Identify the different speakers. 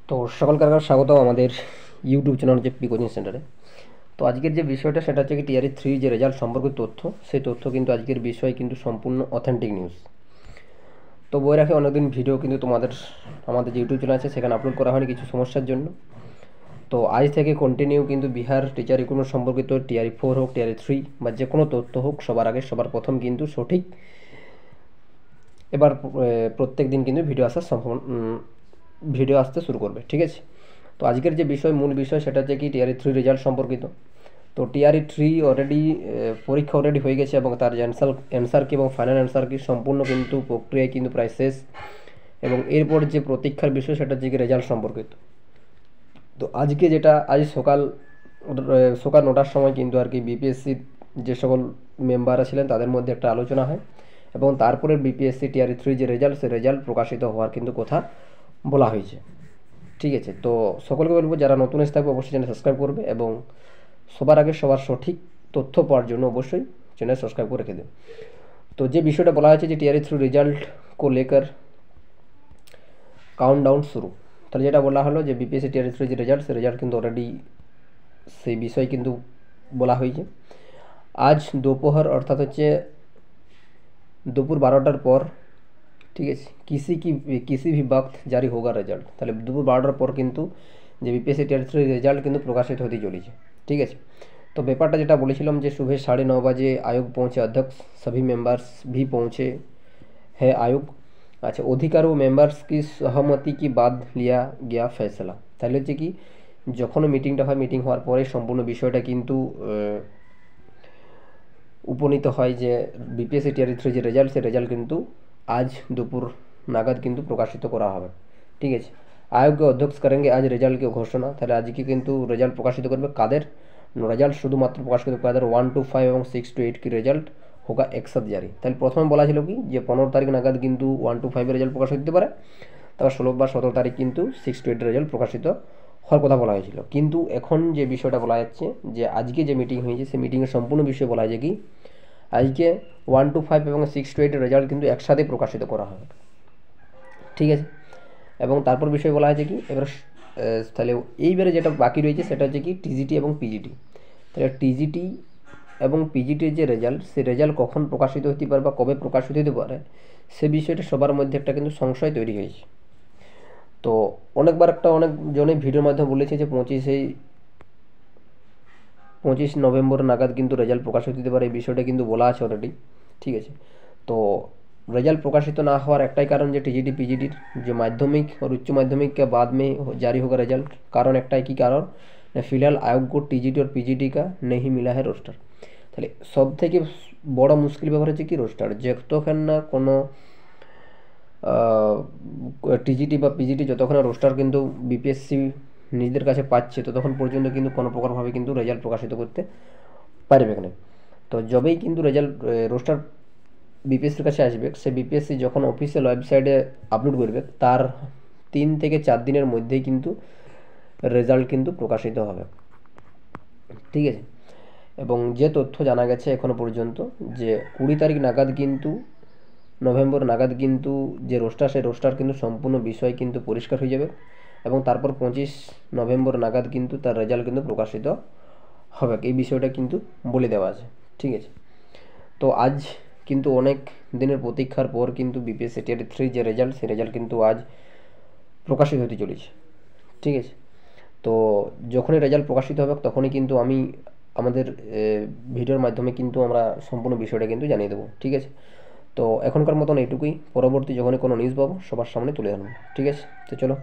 Speaker 1: তো সকলকার স্বাগত আমাদের ইউটিউব চ্যানেল হচ্ছে পি কোচিং সেন্টারে। তো আজকের যে বিষয়টা সেটা হচ্ছে কি টিআরই 3 যে রেজাল্ট সম্পর্কিত তথ্য, সেই তথ্য কিন্তু আজকের বিষয় কিন্তু সম্পূর্ণ অথেন্টিক নিউজ। তো বইয়ের আগে অনেকদিন ভিডিও কিন্তু আমাদের যে ইউটিউব চ্যানেল আছে সেখানে আপলোড করা হয়নি কিছু সমস্যার জন্য। তো আজ থেকে কন্টিনিউ কিন্তু বিহার টিচার রিক্রুটমেন্ট সম্পর্কিত টিআরই 4 হোক টিআরই 3 বা যে কোনো তথ্য হোক সবার আগে সবার প্রথম কিন্তু সঠিক এবার প্রত্যেক দিন কিন্তু ভিডিও আসতে শুরু করবে, ঠিক আছে। তো আজকের যে মূল বিষয় সেটা হচ্ছে কি টিআরই 3 রেজাল্ট সম্পর্কিত। তো টিআরই 3 অলরেডি পরীক্ষা অলরেডি হয়ে গেছে এবং তার যে অ্যান্সার কি এবং ফাইনাল অ্যান্সার কি সম্পূর্ণ কিন্তু প্রক্রিয়ায় কিন্তু প্রায় শেষ। এবং এরপর যে প্রতীক্ষার বিষয় সেটা হচ্ছে কি রেজাল্ট সম্পর্কিত। তো আজকে যেটা আজ সকাল 9টার সময় কিন্তু আর কি বিপিএসসির যে সকল মেম্বাররা ছিলেন তাদের মধ্যে একটা আলোচনা হয় এবং তারপরে বিপিএসসি টিআরই 3 যে রেজাল্ট সেই রেজাল্ট প্রকাশিত হওয়ার কিন্তু কথা বলা হয়েছে, ঠিক আছে। তো সকলকে বলবো যারা নতুন এসে থাকবে অবশ্যই চ্যানেল সাবস্ক্রাইব করবে এবং সবার আগে সবার সঠিক তথ্য পাওয়ার জন্য অবশ্যই চ্যানেল সাবস্ক্রাইব করে রেখে দেবে। তো যে বিষয়টা বলা হয়েছে যে টিআরই 3 রেজাল্ট को लेकर কাউন্টডাউন শুরু। তাহলে যেটা বলা হলো যে বিপিএসসি টিআরই 3 যে রেজাল্ট সেই রেজাল্ট কিন্তু অলরেডি সেই বিষয় কিন্তু বলা হয়েছে। আজ दोपहर অর্থাৎ হচ্ছে দুপুর 12টার পর, ঠিক আছে, किसी भी वक्त জারি হোগা রেজাল্ট। তাহলে দুপুর 12টার পর কিন্তু যে বিপিএসসি টিআরই 3 রেজাল্ট কিন্তু প্রকাশিত হতে চলেছে, ঠিক আছে। তো ব্যাপারটা যেটা বলেছিলাম যে सुबह 9:30 बजे आयोग पहुंचे अध्यक्ष, सभी मेंबर्स भी पहुंचे है आयोग। अच्छा, অধিকার ও মেম্বার্স কি সহমতি কি বাদ লিয়া গিয়া ফেসলা। তাহলে হচ্ছে কি যখন মিটিংটা হয় মিটিং হওয়ার পরে সম্পূর্ণ বিষয়টা কিন্তু উপনীত হয় যে বিপিএসসি টিআরই 3 যে রেজাল্ট সেই রেজাল্ট কিন্তু আজ দুপুর নাগাদ কিন্তু প্রকাশিত করা হবে, ঠিক আছে। আয়োগকে অধ্যক্ষ করেंगे আজ রেজাল্টকে ঘোষণা। তাহলে আজকে কিন্তু রেজাল্ট প্রকাশিত করবে কাদের রেজাল্ট শুধুমাত্র প্রকাশ করবে কাদের 1 to 5 এবং 6 to 8 কি রেজাল্ট হোগা একসাথ জারি। তাহলে প্রথমে বলা ছিল কি যে 15 তারিখ নাগাদ কিন্তু 1 to 5 এর রেজাল্ট প্রকাশ হতে পারে, তারপর 16 বা 17 তারিখ কিন্তু 6 to 8 রেজাল্ট প্রকাশিত হওয়ার কথা বলা হয়েছিল। কিন্তু এখন যে বিষয়টা বলা যাচ্ছে যে আজকে যে মিটিং হয়েছে সেই মিটিংয়ের সম্পূর্ণ বিষয় বলা যায় কি আজকে 1 to 5 এবং 6 to 8 এর রেজাল্ট কিন্তু একসাথে প্রকাশিত করা হবে, ঠিক আছে। এবং তারপর বিষয় বলা হয়েছে কি এবার তাহলে এইবারে যেটা বাকি রয়েছে সেটা হচ্ছে কি টিজিটি এবং পিজিটি। তাহলে টিজিটি এবং পিজিটির যে রেজাল্ট সেই রেজাল্ট কখন প্রকাশিত হতে পারে বা কবে প্রকাশিত হতে পারে সে বিষয়টা সবার মধ্যে একটা কিন্তু সংশয় তৈরি হয়েছে। তো অনেকজনে ভিডিওর মাধ্যমে বলেছে যে 25 নভেম্বর নাগাদ কিন্তু রেজাল্ট প্রকাশিত হতে পারে, এই বিষয়টা কিন্তু বলা আছে অলরেডি, ঠিক আছে। তো রেজাল্ট प्रकाशित ना होवार एकटाई कारण जो टीजीटी पीजीटी जो माध्यमिक और उच्च माध्यमिक के बाद में जारी होगा रिजल्ट, कारण एकटाई की कारण फिलहाल आयोग को टीजीटी और पीजीटी का नहीं मिला है रोस्टर। তাহলে সব থেকে বড় মুশকিল ব্যাপার হচ্ছে কি রোস্টার, যতক্ষণ না কোনো টিজিটি বা পিজিটি যতক্ষণ রোস্টার কিন্তু বিপিএসসি নিজেদের কাছে পাচ্ছে ততক্ষণ পর্যন্ত কিন্তু কোনো প্রকারভাবে কিন্তু রেজাল্ট প্রকাশিত করতে পারবে না। তো যবেই কিন্তু রেজাল্ট রোস্টার বিপিএসসির কাছে আসবে সে বিপিএসসি যখন অফিসিয়াল ওয়েবসাইটে আপলোড করবে তার 3 থেকে 4 দিনের মধ্যেই কিন্তু রেজাল্ট কিন্তু প্রকাশিত হবে, ঠিক আছে। এবং যে তথ্য জানা গেছে এখনো পর্যন্ত যে 20 তারিখ নাগাদ কিন্তু নভেম্বর নাগাদ কিন্তু যে রোস্টার সেই রোস্টার কিন্তু সম্পূর্ণ বিষয় কিন্তু পরিষ্কার হয়ে যাবে এবং তারপর 25 নভেম্বর নাগাদ কিন্তু তার রেজাল্ট কিন্তু প্রকাশিত হবে, এই বিষয়টা কিন্তু বলে দেওয়া আছে, ঠিক আছে। তো আজ কিন্তু অনেক দিনের প্রতীক্ষার পর কিন্তু বিপিএসসি টিআরই 3 যে রেজাল্ট সেই রেজাল্ট কিন্তু আজ প্রকাশিত হতে চলেছে, ঠিক আছে। তো যখনই রেজাল্ট প্রকাশিত হবে তখনই কিন্তু আমি আমাদের ভিডিওর মাধ্যমে কিন্তু আমরা সম্পূর্ণ বিষয়টা কিন্তু জানিয়ে দেবো, ঠিক আছে। তো এখনকার মতন এইটুকুই, পরবর্তী যখনই কোনো নিউজ পাবো সবার সামনে তুলে আনবো, ঠিক আছে। তো চলো।